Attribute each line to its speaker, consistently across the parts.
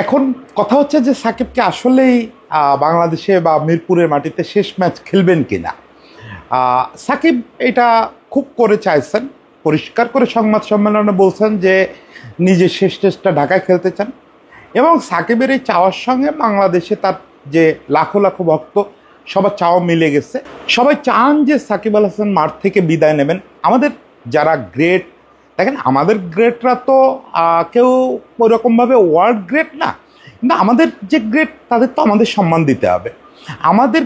Speaker 1: এখন কথা হচ্ছে যে সাকিবকে আসলেই বাংলাদেশে বা মিরপুরের মাটিতে শেষ ম্যাচ খেলবেন কিনা। সাকিব এটা খুব করে চাইছেন, পরিষ্কার করে সংবাদ সম্মেলনে বলছেন যে নিজের শেষ টেস্টটা ঢাকায় খেলতে চান, এবং সাকিবের এই চাওয়ার সঙ্গে বাংলাদেশে তার যে লাখো লাখো ভক্ত সবার চাওয়া মিলে গেছে। সবাই চান যে সাকিব আল হাসান মাঠ থেকে বিদায় নেবেন। আমাদের যারা গ্রেট, দেখেন আমাদের গ্রেটরা তো কেউ ওইরকমভাবে ওয়ার্ল্ড গ্রেট না, কিন্তু আমাদের যে গ্রেট তাদের তো আমাদের সম্মান দিতে হবে। আমাদের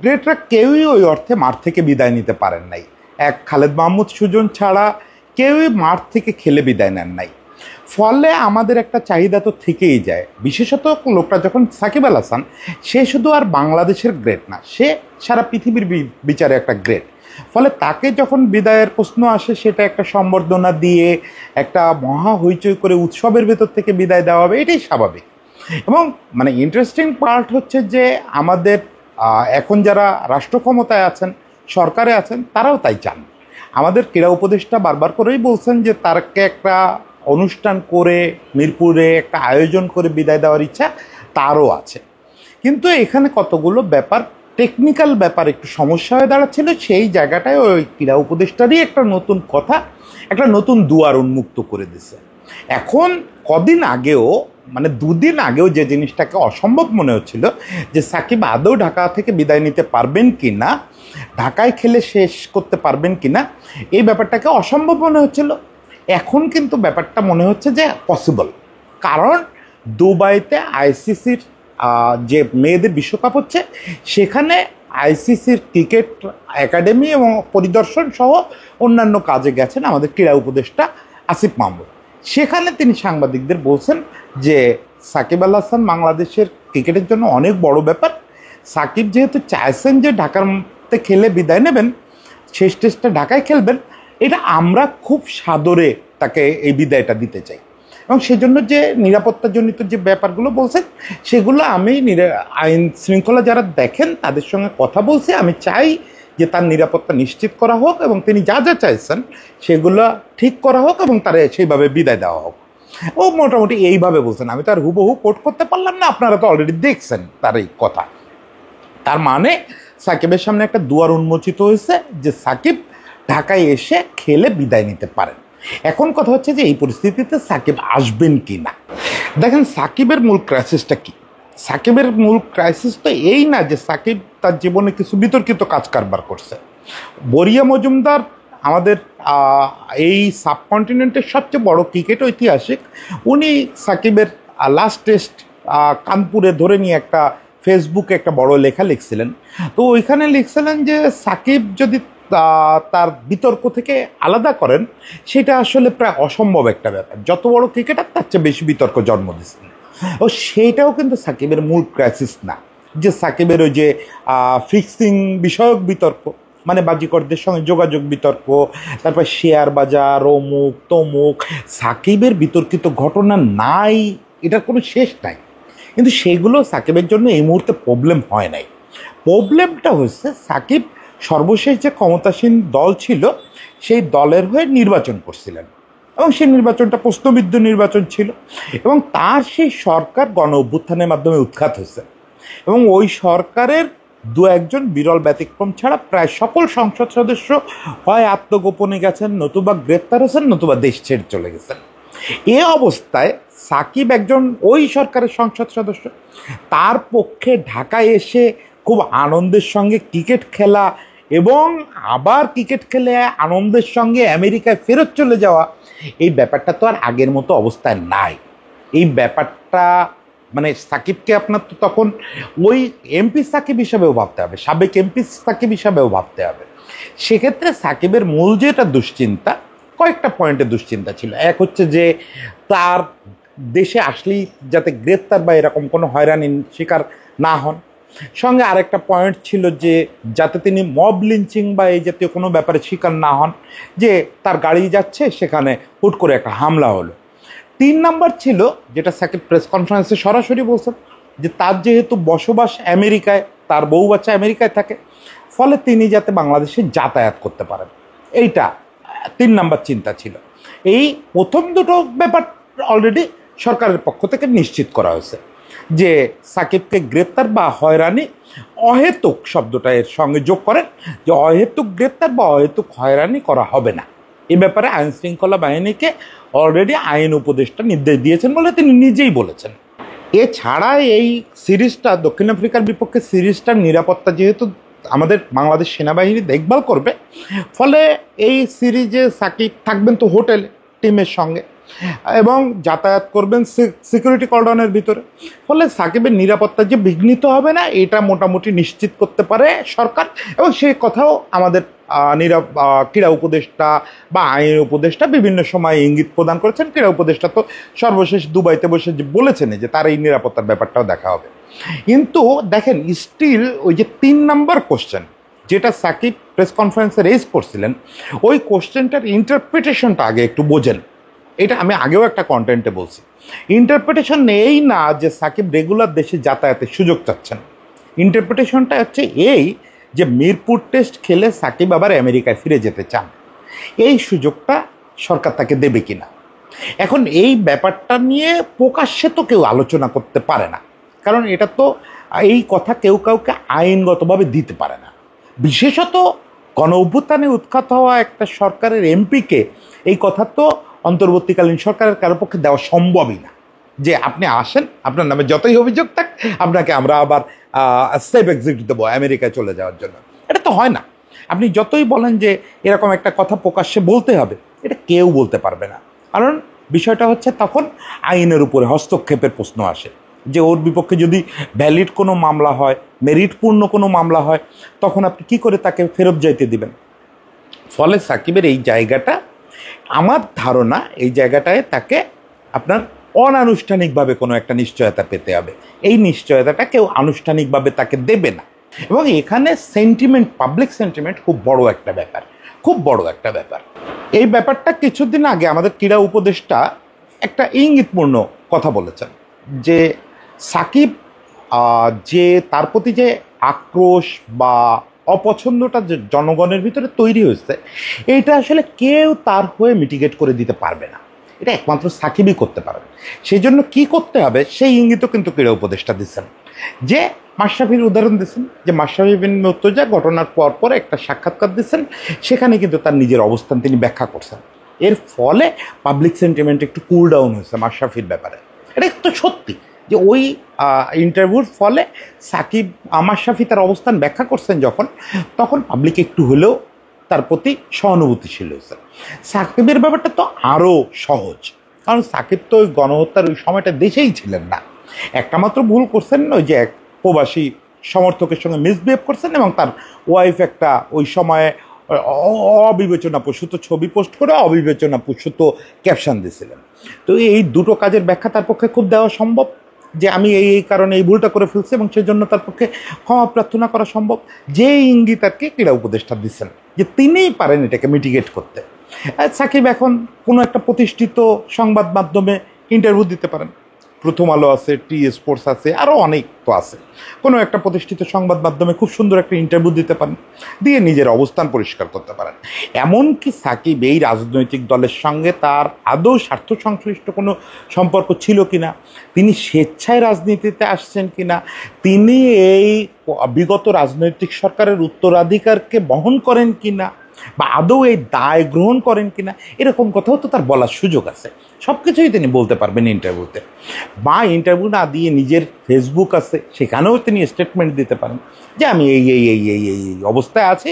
Speaker 1: গ্রেটরা কেউই ওই অর্থে মাঠ থেকে বিদায় নিতে পারেন নাই। এক খালেদ মাহমুদ সুজন ছাড়া কেউই মাঠ থেকে খেলে বিদায় নেন নাই। ফলে আমাদের একটা চাহিদা তো থেকেই যায়, বিশেষত লোকটা যখন সাকিব আল হাসান, সে শুধু আর বাংলাদেশের গ্রেট না, সে সারা পৃথিবীর বিচারে একটা গ্রেট। ফলে তাকে যখন বিদায়ের প্রশ্ন আসে সেটা একটা সম্বর্ধনা দিয়ে একটা মহা হইচই করে উৎসবের ভেতর থেকে বিদায় দেওয়া হবে, এটাই স্বাভাবিক। এবং মানে ইন্টারেস্টিং পার্ট হচ্ছে যে আমাদের এখন যারা রাষ্ট্র ক্ষমতায় আছেন, সরকারে আছেন, তারাও তাই চান। আমাদের ক্রীড়া উপদেষ্টা বারবার করেই বলছেন যে তারকে একটা অনুষ্ঠান করে মিরপুরে একটা আয়োজন করে বিদায় দেওয়ার ইচ্ছা তারও আছে। কিন্তু এখানে কতগুলো ব্যাপার, টেকনিক্যাল ব্যাপার একটু সমস্যা হয়ে দাঁড়াচ্ছিল। সেই জায়গাটায় ওই ক্রীড়া উপদেষ্টারই একটা নতুন কথা, একটা নতুন দুয়ার উন্মুক্ত করে দিছে। এখন কদিন আগেও, মানে দুদিন আগেও যে জিনিসটাকে অসম্ভব মনে হচ্ছিল যে সাকিব আদৌ ঢাকা থেকে বিদায় নিতে পারবেন কি না, ঢাকায় খেলে শেষ করতে পারবেন কি না, এই ব্যাপারটাকে অসম্ভব মনে হচ্ছিল। এখন কিন্তু ব্যাপারটা মনে হচ্ছে যে পসিবল। কারণ দুবাইতে আইসিসির যে মেয়েদের বিশ্বকাপ হচ্ছে, সেখানে আইসিসির ক্রিকেট একাডেমি এবং পরিদর্শন সহ অন্যান্য কাজে গেছেন আমাদের ক্রীড়া উপদেষ্টা আসিফ মাহমুদ। সেখানে তিনি সাংবাদিকদের বলছেন যে সাকিব আল হাসান বাংলাদেশের ক্রিকেটের জন্য অনেক বড় ব্যাপার। সাকিব যেহেতু চাইছেন যে ঢাকাতে খেলে বিদায় নেবেন, শেষ টেস্টটা ঢাকায় খেলবেন, এটা আমরা খুব সাদরে তাকে এই বিদায়টা দিতে চাই। এবং সেজন্য যে নিরাপত্তাজনিত যে ব্যাপারগুলো বলছেন, সেগুলো আমি আইন শৃঙ্খলা যারা দেখেন তাদের সঙ্গে কথা বলছি। আমি চাই যে তার নিরাপত্তা নিশ্চিত করা হোক এবং তিনি যা যা চাইছেন সেগুলো ঠিক করা হোক এবং তারা সেইভাবে বিদায় দেওয়া হোক। ও মোটামুটি এইভাবে বলছেন। আমি তার হুবহু কোট করতে পারলাম না, আপনারা তো অলরেডি দেখছেন তার এই কথা। তার মানে সাকিবের সামনে একটা দুয়ার উন্মোচিত হয়েছে যে সাকিব ঢাকায় এসে খেলে বিদায় নিতে পারেন। এখন কথা হচ্ছে যে এই পরিস্থিতিতে সাকিব আসবেন কি না। দেখেন সাকিবের মূল ক্রাইসিসটা কি। সাকিবের মূল ক্রাইসিস তো এই না যে সাকিব তার জীবনে কিছু বিতর্কিত কাজ কারবার করছে। বরিয়া মজুমদার আমাদের এই সাবকন্টিনেন্টের সবচেয়ে বড় ক্রিকেট ঐতিহাসিক, উনি সাকিবের লাস্ট টেস্ট কানপুরে ধরে নিয়ে একটা ফেসবুকে একটা বড় লেখা লিখছিলেন। তো ওইখানে লিখছিলেন যে সাকিব যদি তার বিতর্ক থেকে আলাদা করেন, সেটা আসলে প্রায় অসম্ভব একটা ব্যাপার। যত বড় ক্রিকেটার তার চেয়ে বেশি বিতর্ক জন্ম দিচ্ছেন। ও সেইটাও কিন্তু সাকিবের মূল ক্রাইসিস না, যে সাকিবের ওই যে ফিক্সিং বিষয়ক বিতর্ক, মানে বাজিকরদের সঙ্গে যোগাযোগ বিতর্ক, তারপর শেয়ার বাজার, অমুক তমুক, সাকিবের বিতর্কিত ঘটনা নাই, এটার কোনো শেষ নাই। কিন্তু সেগুলো সাকিবের জন্য এই মুহূর্তে প্রবলেম হয় নাই। প্রবলেমটা হচ্ছে সাকিব সর্বশেষ যে ক্ষমতাসীন দল ছিল সেই দলের হয়ে নির্বাচন করছিলেন, এবং সেই নির্বাচনটা প্রশ্নবিদ্ধ নির্বাচন ছিল, এবং তার সেই সরকার গণ অভ্যুত্থানের মাধ্যমে উৎখাত হয়েছে। এবং ওই সরকারের দু একজন বিরল ব্যতিক্রম ছাড়া প্রায় সকল সংসদ সদস্য হয় আত্মগোপনে গেছেন, নতুবা গ্রেপ্তার হয়েছেন, নতুবা দেশ ছেড়ে চলে গেছেন। এ অবস্থায় সাকিব একজন ওই সরকারের সংসদ সদস্য, তার পক্ষে ঢাকায় এসে খুব আনন্দের সঙ্গে ক্রিকেট খেলা এবং আবার ক্রিকেট খেলে আনন্দের সঙ্গে আমেরিকায় ফেরত চলে যাওয়া, এই ব্যাপারটা তো আর আগের মতো অবস্থায় নাই। এই ব্যাপারটা মানে সাকিবকে আপনার তো তখন ওই এমপি সাকিব হিসাবেও ভাবতে হবে, সাবেক এমপি সাকিব হিসাবেও ভাবতে হবে। সেক্ষেত্রে সাকিবের মূল যেটা দুশ্চিন্তা, কয়েকটা পয়েন্টে দুশ্চিন্তা ছিল। এক হচ্ছে যে তার দেশে আসলেই যাতে গ্রেপ্তার বা এরকম কোনো হয়রানির শিকার না হন। সঙ্গে আরেকটা পয়েন্ট ছিল যে যাতে তিনি মব লিঞ্চিং বা এই জাতীয় কোনো ব্যাপারে শিকার না হন, যে তার গাড়ি যাচ্ছে সেখানে হুট করে একটা হামলা হলো। 3 নাম্বার ছিল যেটা সাকিব প্রেস কনফারেন্সে সরাসরি বলছেন, যে তার যেহেতু বসবাস আমেরিকায়, তার বউ বাচ্চা আমেরিকায় থাকে, ফলে তিনি যাতে বাংলাদেশে যাতায়াত করতে পারেন, এইটা 3 নাম্বার চিন্তা ছিল। এই প্রথম দুটো ব্যাপার অলরেডি সরকারের পক্ষ থেকে নিশ্চিত করা হয়েছে যে সাকিবকে গ্রেপ্তার বা হয়রানি অহেতুক শব্দটা এর সঙ্গে যোগ করেন, যে অহেতুক গ্রেপ্তার বা অহেতুক হয়রানি করা হবে না। এ ব্যাপারে আইন শৃঙ্খলা বাহিনীকে অলরেডি আইন উপদেষ্টা নির্দেশ দিয়েছেন বলে তিনি নিজেই বলেছেন। এছাড়া এই সিরিজটা, দক্ষিণ আফ্রিকার বিপক্ষে সিরিজটার নিরাপত্তা যেহেতু আমাদের বাংলাদেশ সেনাবাহিনী দেখভাল করবে, ফলে এই সিরিজে সাকিব থাকবেন তো হোটেলে টিমের সঙ্গে এবং যাতায়াত করবেন সিকিউরিটি কর্ডনের ভিতরে, ফলে সাকিবের নিরাপত্তা যে বিঘ্নিত হবে না এটা মোটামুটি নিশ্চিত করতে পারে সরকার। এবং সেই কথাও আমাদের ক্রীড়া উপদেষ্টা বা আইন উপদেষ্টা বিভিন্ন সময় ইঙ্গিত প্রদান করেছেন। ক্রীড়া উপদেষ্টা তো সর্বশেষ দুবাইতে বসে যে বলেছেন যে তার এই নিরাপত্তার ব্যাপারটাও দেখা হবে। কিন্তু দেখেন, স্টিল ওই যে 3 নম্বর কোশ্চেন যেটা সাকিব প্রেস কনফারেন্সে রেজ করছিলেন, ওই কোশ্চেনটার ইন্টারপ্রিটেশনটা আগে একটু বোঝেন। এটা আমি আগেও একটা কন্টেন্টে বলছি। ইন্টারপ্রিটেশন এই না যে সাকিব রেগুলার দেশে যাতায়াতের সুযোগ চাচ্ছেন। ইন্টারপ্রিটেশনটা হচ্ছে এই যে মিরপুর টেস্ট খেলে সাকিব আবার আমেরিকায় ফিরে যেতে চান, এই সুযোগটা সরকার তাকে দেবে কিনা। এখন এই ব্যাপারটা নিয়ে প্রকাশ্যে তো কেউ আলোচনা করতে পারে না, কারণ এটা তো এই কথা কেউ কাউকে আইনগতভাবে দিতে পারে না। বিশেষত গণ অভ্যুত্থানে উৎখাত হওয়া একটা সরকারের এমপিকে এই কথা তো অন্তর্বর্তীকালীন সরকারের কারো পক্ষে দেওয়া সম্ভবই না যে আপনি আসেন, আপনার নামে যতই অভিযোগ থাক আপনাকে আমরা আবার সেফ এক্সিট দেবো আমেরিকায় চলে যাওয়ার জন্য। এটা তো হয় না। আপনি যতই বলেন যে এরকম একটা কথা প্রকাশ্যে বলতে হবে, এটা কেউ বলতে পারবে না। কারণ বিষয়টা হচ্ছে তখন আইনের উপরে হস্তক্ষেপের প্রশ্ন আসে যে ওর বিপক্ষে যদি ভ্যালিড কোনো মামলা হয়, মেরিটপূর্ণ কোনো মামলা হয়, তখন আপনি কী করে তাকে ফেরত যাইতে দিবেন। ফলে সাকিবের এই জায়গাটা, আমার ধারণা এই জায়গাটায় তাকে আপনার অনানুষ্ঠানিকভাবে কোনো একটা নিশ্চয়তা পেতে হবে। এই নিশ্চয়তাটা কেউ আনুষ্ঠানিকভাবে তাকে দেবে না। এবং এখানে সেন্টিমেন্ট, পাবলিক সেন্টিমেন্ট খুব বড় একটা ব্যাপার, খুব বড় একটা ব্যাপার। এই ব্যাপারটা কিছুদিন আগে আমাদের ক্রীড়া উপদেষ্টা একটা ইঙ্গিতপূর্ণ কথা বলেছেন যে সাকিব যে তার প্রতি যে আক্রোশ বা অপছন্দটা যে জনগণের ভিতরে তৈরি হয়েছে, এইটা আসলে কেউ তার হয়ে মিটিগেট করে দিতে পারবে না। এটা একমাত্র সাকিবই করতে পারবে। সেই জন্য কী করতে হবে সেই ইঙ্গিতও কিন্তু ক্রীড়া উপদেষ্টা দিচ্ছেন, যে মাশরাফির উদাহরণ দিচ্ছেন যে মাশরাফি বিন মুর্তজা ঘটনার পর একটা সাক্ষাৎকার দিচ্ছেন, সেখানে কিন্তু তার নিজের অবস্থান তিনি ব্যাখ্যা করছেন। এর ফলে পাবলিক সেন্টিমেন্ট একটু কুল ডাউন হয়েছে মাশরাফির ব্যাপারে। এটা একটু সত্যি যে ওই ইন্টারভিউর ফলে সাকিব, মাশরাফি তার অবস্থান ব্যাখ্যা করছেন যখন, তখন পাবলিক একটু হলেও তার প্রতি সহানুভূতিশীল হয়েছে। সাকিবের ব্যাপারটা তো আরও সহজ, কারণ সাকিব তো ওই গণহত্যার ওই সময়টা দেশেই ছিলেন না। একটা মাত্র ভুল করছেন ওই যে এক প্রবাসী সমর্থকের সঙ্গে মিসবিহেভ করছেন, এবং তার ওয়াইফ একটা ওই সময়ে অবিবেচনাপ্রসূত ছবি পোস্ট করে অবিবেচনাপ্রসূত ক্যাপশন দিয়েছিলেন। তো এই দুটো কাজের ব্যাখ্যা তার পক্ষে খুব দেওয়া সম্ভব, যে আমি এই কারণে এই ভুলটা করে ফেলছি এবং সেই জন্য তার পক্ষে ক্ষমা প্রার্থনা করা সম্ভব। যে ইঙ্গিত আর কি ক্রীড়া উপদেষ্টা দিচ্ছেন যে তিনিই পারেন এটাকে মিটিগেট করতে। সাকিব এখন কোনো একটা প্রতিষ্ঠিত সংবাদ মাধ্যমে ইন্টারভিউ দিতে পারেন, প্রথম আলো আছে, টি স্পোর্টস আছে, আরও অনেক তো আছে। কোনো একটা প্রতিষ্ঠিত সংবাদ মাধ্যমে খুব সুন্দর একটা ইন্টারভিউ দিতে পারেন, দিয়ে নিজের অবস্থান পরিষ্কার করতে পারেন। এমনকি সাকিব এই রাজনৈতিক দলের সঙ্গে তার আদৌ স্বার্থ সংশ্লিষ্ট কোনো সম্পর্ক ছিল কিনা, তিনি স্বেচ্ছায় রাজনীতিতে আসছেন কিনা, তিনি এই বিগত রাজনৈতিক সরকারের উত্তরাধিকারকে বহন করেন কিনা, বা আদৌ এই দায় গ্রহণ করেন কিনা, এরকম কথাও তো তার বলার সুযোগ আছে। সব কিছুই তিনি বলতে পারবেন ইন্টারভিউতে, বা ইন্টারভিউ না দিয়ে নিজের ফেসবুক আছে সেখানেও তিনি স্টেটমেন্ট দিতে পারেন যে আমি এই এই এই এই এই এই অবস্থায় আছি,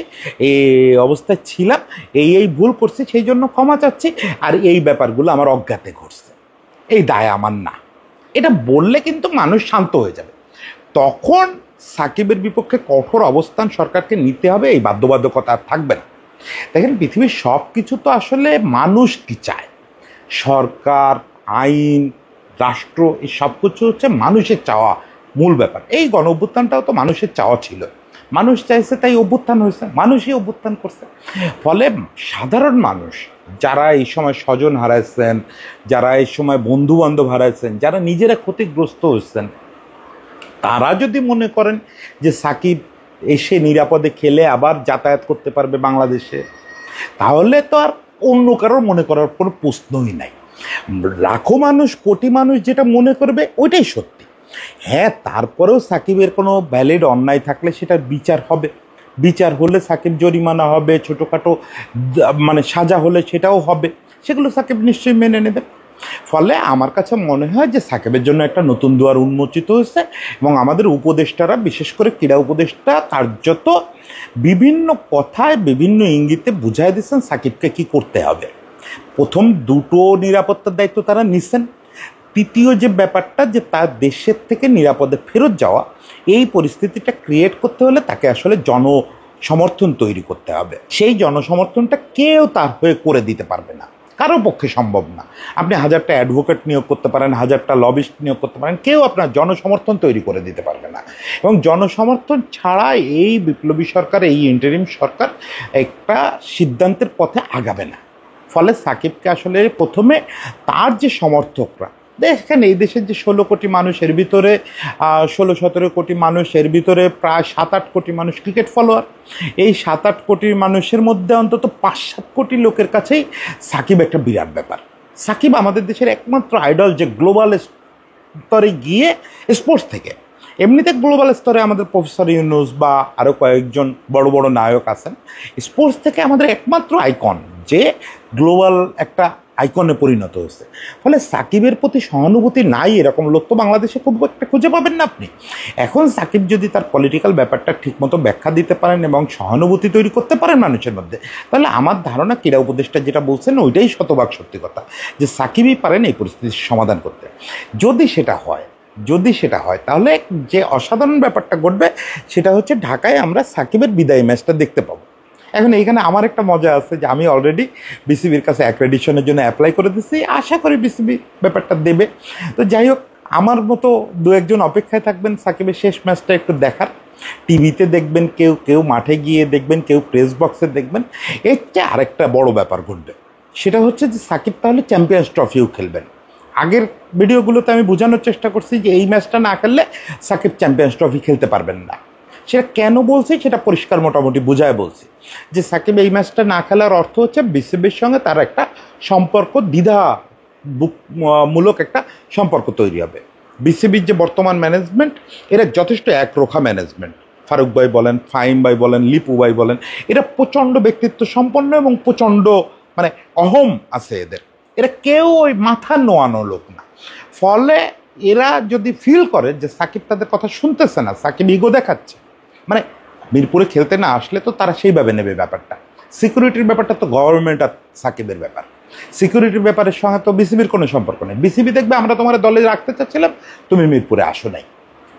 Speaker 1: এই অবস্থায় ছিলাম, এই ভুল করছি, সেই জন্য ক্ষমা চাচ্ছি, আর এই ব্যাপারগুলো আমার অজ্ঞাতে ঘটছে, এই দায় আমার না। এটা বললে কিন্তু মানুষ শান্ত হয়ে যাবে। তখন সাকিবের বিপক্ষে কঠোর অবস্থান সরকারকে নিতে হবে, এই বাধ্যবাধকতা আর থাকবে না। দেখেন, পৃথিবীর সব কিছু তো আসলে মানুষ কি চায়, সরকার, আইন, রাষ্ট্র, এই সব কিছু হচ্ছে মানুষের চাওয়া মূল ব্যাপার। এই গণ অভ্যুত্থানটাও তো মানুষের চাওয়া ছিল, মানুষ চাইছে তাই অভ্যুত্থান হয়েছে, মানুষই অভ্যুত্থান করছে। ফলে সাধারণ মানুষ যারা এই সময় স্বজন হারাইছেন, যারা এই সময় বন্ধু বান্ধব হারাইছেন, যারা নিজেরা ক্ষতিগ্রস্ত হয়েছেন, তারা যদি মনে করেন যে সাকিব এসে নিরাপদে খেলে আবার যাতায়াত করতে পারবে বাংলাদেশে, তাহলে তো আর অন্য কারোর মনে করার কোনো প্রশ্নই নাই। লাখো মানুষ কোটি মানুষ যেটা মনে করবে ওইটাই সত্যি। হ্যাঁ, তারপরেও সাকিবের কোনো ভ্যালিড অন্যায় থাকলে সেটার বিচার হবে, বিচার হলে সাকিব জরিমানা হবে, ছোটোখাটো মানে সাজা হলে সেটাও হবে, সেগুলো সাকিব নিশ্চয়ই মেনে নেবে। ফলে আমার কাছে মনে হয় যে সাকিবের জন্য একটা নতুন দুয়ার উন্মোচিত হয়েছে এবং আমাদের উপদেষ্টারা, বিশেষ করে ক্রীড়া উপদেষ্টা, কার্যত বিভিন্ন কথায় বিভিন্ন ইঙ্গিতে বুঝাই দিচ্ছেন সাকিবকে কি করতে হবে। প্রথম দুটো নিরাপত্তার দায়িত্ব তারা নিচ্ছেন, তৃতীয় যে ব্যাপারটা যে তার দেশের থেকে নিরাপদে ফেরত যাওয়া, এই পরিস্থিতিটা ক্রিয়েট করতে হলে তাকে আসলে জনসমর্থন তৈরি করতে হবে। সেই জনসমর্থনটা কেউ তার হয়ে করে দিতে পারবে না, কারো পক্ষে সম্ভব না। আপনি 1000টা অ্যাডভোকেট নিয়োগ করতে পারেন, 1000টা লবিস্ট নিয়োগ করতে পারেন, কেউ আপনার জনসমর্থন তৈরি করে দিতে পারবে না। এবং জনসমর্থন ছাড়া এই বিপ্লবী সরকার, এই ইন্টারিম সরকার একটা সিদ্ধান্তের পথে আগাবে না। ফলে সাকিবকে আসলে প্রথমে তার যে সমর্থকরা, দেখেন এই দেশের যে 16 কোটি মানুষের ভিতরে 16-17 কোটি মানুষের ভিতরে প্রায় 7-8 কোটি মানুষ ক্রিকেট ফলোয়ার। এই 7-8 কোটি মানুষের মধ্যে অন্তত 5-7 কোটি লোকের কাছেই সাকিব একটা বিরাট ব্যাপার। সাকিব আমাদের দেশের একমাত্র আইডল যে গ্লোবাল স্তরে গিয়ে স্পোর্টস থেকে, এমনিতে গ্লোবাল স্তরে আমাদের প্রফেসর ইউনুস বা আরও কয়েকজন বড় বড় নায়ক আছেন, স্পোর্টস থেকে আমাদের একমাত্র আইকন যে গ্লোবাল একটা আইকনে পরিণত হয়েছে। ফলে সাকিবের প্রতি সহানুভূতি নাই এরকম লোক তো বাংলাদেশে খুব একটা খুঁজে পাবেন না আপনি। এখন সাকিব যদি তার পলিটিক্যাল ব্যাপারটা ঠিকমতো ব্যাখ্যা দিতে পারেন এবং সহানুভূতি তৈরি করতে পারেন মানুষের মধ্যে, তাহলে আমার ধারণা ক্রীড়া উপদেষ্টা যেটা বলছেন ওইটাই শতভাগ সত্যি কথা, যে সাকিবই পারেন এই পরিস্থিতির সমাধান করতে। যদি সেটা হয় তাহলে যে অসাধারণ ব্যাপারটা ঘটবে সেটা হচ্ছে ঢাকায় আমরা সাকিবের বিদায়ী ম্যাচটা দেখতে পাবো। এখন এইখানে আমার একটা মজা আছে যে আমি অলরেডি বিসিবির কাছে অ্যাক্রেডিশনের জন্য অ্যাপ্লাই করে দিচ্ছি, আশা করি বিসিবি ব্যাপারটা দেবে। তো যাই হোক, আমার মতো দু একজন অপেক্ষায় থাকবেন সাকিবের শেষ ম্যাচটা একটু দেখার। টিভিতে দেখবেন, কেউ মাঠে গিয়ে দেখবেন, কেউ প্রেস বক্সে দেখবেন। এর চেয়ে আরেকটা বড় ব্যাপার ঘটবে, সেটা হচ্ছে যে সাকিব তাহলে চ্যাম্পিয়ন্স ট্রফিও খেলবেন। আগের ভিডিওগুলোতে আমি বোঝানোর চেষ্টা করছি যে এই ম্যাচটা না খেললে সাকিব চ্যাম্পিয়ন্স ট্রফি খেলতে পারবেন না। সেটা কেন বলছি সেটা পরিষ্কার মোটামুটি বুঝায় বলছি, যে সাকিব এই ম্যাচটা না খেলার অর্থ হচ্ছে বিসিবির সঙ্গে তার একটা সম্পর্ক, মূলক একটা সম্পর্ক তৈরি হবে। বিসিবির যে বর্তমান ম্যানেজমেন্ট, এরা যথেষ্ট একরোখা ম্যানেজমেন্ট। ফারুক ভাই বলেন, ফাহিম ভাই বলেন, লিপু ভাই বলেন, এরা প্রচণ্ড ব্যক্তিত্ব সম্পন্ন এবং প্রচণ্ড মানে অহম আছে এদের। এরা কেউ ওই মাথা নোয়ানো লোক না। ফলে এরা যদি ফিল করে যে সাকিব তাদের কথা শুনতেছে না, সাকিব ইগো দেখাচ্ছে, মানে মিরপুরে খেলতে না আসলে তো তারা সেইভাবে নেবে ব্যাপারটা। সিকিউরিটির ব্যাপারটা তো গভর্নমেন্ট আর সাকিবের ব্যাপার। সিকিউরিটির ব্যাপারের সঙ্গে তো বিসিবির কোনো সম্পর্ক নেই। বিসিবি দেখবে আমরা তোমার দলে রাখতে চাচ্ছিলাম, তুমি মিরপুরে আসো নাই।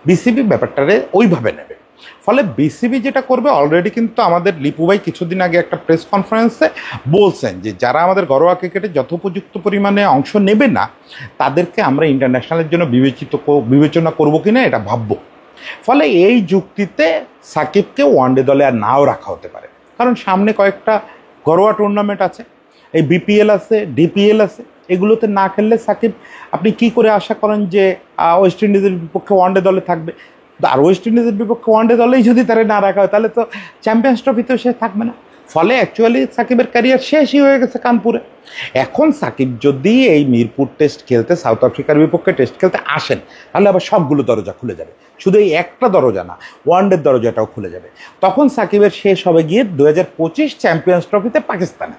Speaker 1: বিসিবি ব্যাপারটারে ওইভাবে নেবে। ফলে বিসিবি যেটা করবে, অলরেডি কিন্তু আমাদের লিপু ভাই কিছুদিন আগে একটা প্রেস কনফারেন্সে বলছেন যে যারা আমাদের ঘরোয়া ক্রিকেটে যথোপযুক্ত পরিমাণে অংশ নেবে না তাদেরকে আমরা ইন্টারন্যাশনালের জন্য বিবেচনা করবো কিনা এটা ভাববো। ফলে এই যুক্তিতে সাকিবকে ওয়ানডে দলে আর নাও রাখা হতে পারে, কারণ সামনে কয়েকটা ঘরোয়া টুর্নামেন্ট আছে, এই বিপিএল আছে, ডিপিএল আছে, এগুলোতে না খেললে সাকিব আপনি কি করে আশা করেন যে ওয়েস্ট ইন্ডিজের বিপক্ষে ওয়ানডে দলে থাকবে? আর ওয়েস্ট ইন্ডিজের বিপক্ষে ওয়ানডে দলেই যদি তারা না রাখা হয় তাহলে তো চ্যাম্পিয়ন্স ট্রফিতেও সে থাকবে না। ফলে অ্যাকচুয়ালি সাকিবের ক্যারিয়ার শেষই হয়ে গেছে কানপুরে। এখন সাকিব যদি এই মিরপুর টেস্ট খেলতে, সাউথ আফ্রিকার বিপক্ষে টেস্ট খেলতে আসেন, তাহলে আবার সবগুলো দরজা খুলে যাবে, শুধু এই একটা দরজা না, ওয়ানডের দরজাটাও খুলে যাবে। তখন সাকিবের শেষ হবে গিয়ে 2025 চ্যাম্পিয়ন্স ট্রফিতে পাকিস্তানে।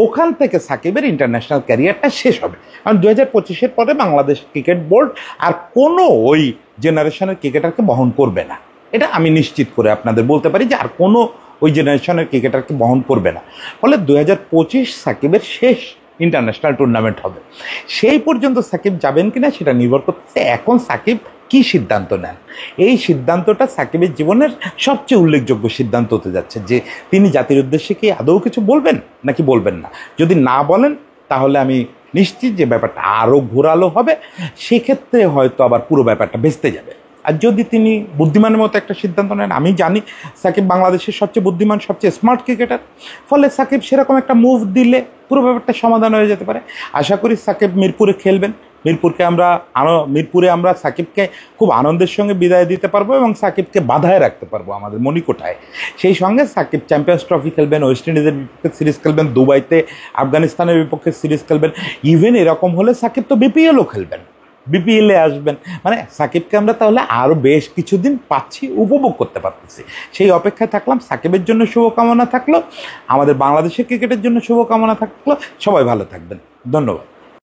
Speaker 1: ওখান থেকে সাকিবের ইন্টারন্যাশনাল ক্যারিয়ারটা শেষ হবে, কারণ 2025-এর পরে বাংলাদেশ ক্রিকেট বোর্ড আর কোনো ওই জেনারেশনের ক্রিকেটারকে বহন করবে না। এটা আমি নিশ্চিত করে আপনাদের বলতে পারি যে আর কোনো ওই জেনারেশনের ক্রিকেটারকে বহন করবে না। ফলে 2025 সাকিবের শেষ ইন্টারন্যাশনাল টুর্নামেন্ট হবে। সেই পর্যন্ত সাকিব যাবেন কিনা সেটা নির্ভর করছে এখন সাকিব কি সিদ্ধান্ত নেন। এই সিদ্ধান্তটা সাকিবের জীবনের সবচেয়ে উল্লেখযোগ্য সিদ্ধান্ত হতে যাচ্ছে, যে তিনি জাতির উদ্দেশ্যে কি আদৌ কিছু বলবেন নাকি বলবেন না। যদি না বলেন তাহলে আমি নিশ্চিত যে ব্যাপারটা আরও ঘোরালো হবে, সেক্ষেত্রে হয়তো আবার পুরো ব্যাপারটা ভেস্তে যাবে। আর যদি তিনি বুদ্ধিমানের মতো একটা সিদ্ধান্ত নেন, আমি জানি সাকিব বাংলাদেশের সবচেয়ে বুদ্ধিমান, সবচেয়ে স্মার্ট ক্রিকেটার, ফলে সাকিব সেরকম একটা মুভ দিলে পুরো ব্যাপারটা সমাধান হয়ে যেতে পারে। আশা করি সাকিব মিরপুরে খেলবেন, মিরপুরকে আমরা মিরপুরে আমরা সাকিবকে খুব আনন্দের সঙ্গে বিদায় দিতে পারবো এবং সাকিবকে বাধায় রাখতে পারবো আমাদের মণিকোঠায়। সেই সঙ্গে সাকিব চ্যাম্পিয়ন্স ট্রফি খেলবেন, ওয়েস্ট ইন্ডিজের বিপক্ষে সিরিজ খেলবেন, দুবাইতে আফগানিস্তানের বিপক্ষে সিরিজ খেলবেন, ইভেন এরকম হলে সাকিব তো বিপিএলও খেলবেন, বিপিএলে আসবেন। মানে সাকিবকে আমরা তাহলে আরও বেশ কিছুদিন পাচ্ছি, উপভোগ করতে পারতেছি। সেই অপেক্ষায় থাকলাম। সাকিবের জন্য শুভকামনা থাকলো, আমাদের বাংলাদেশের ক্রিকেটের জন্য শুভকামনা থাকলো। সবাই ভালো থাকবেন। ধন্যবাদ।